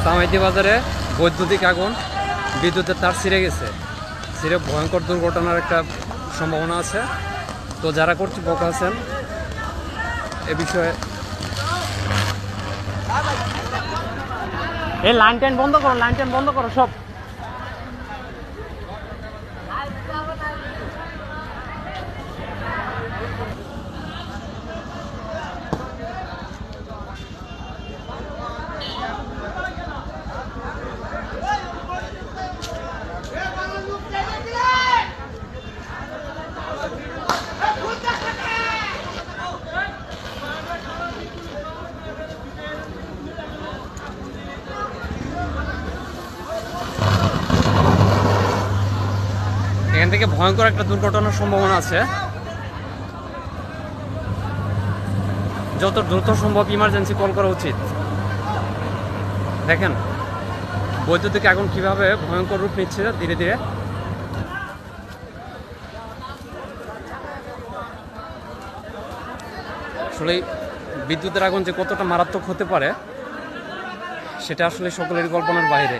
সামাইতি বাজারে বৈদ্যুতিক আগুন, বিদ্যুতের তার ছিঁড়ে গেছে। ছিঁড়ে ভয়ঙ্কর দুর্ঘটনার একটা সম্ভাবনা আছে। তো যারা কর্তৃপক্ষ আছেন এ বিষয়ে এই লাইন টাইন বন্ধ করো, লাইন টাইন বন্ধ করো সব। এখান থেকে ভয়ঙ্কর একটা দুর্ঘটনার সম্ভাবনা আছে। যত দ্রুত সম্ভব ইমার্জেন্সি কল করা উচিত। দেখেন বৈদ্যুতিক আগুন কিভাবে ভয়ঙ্কর রূপ নিচ্ছে ধীরে ধীরে। আসলে বিদ্যুতের আগুন যে কতটা মারাত্মক হতে পারে সেটা আসলে সকলের কল্পনার বাইরে।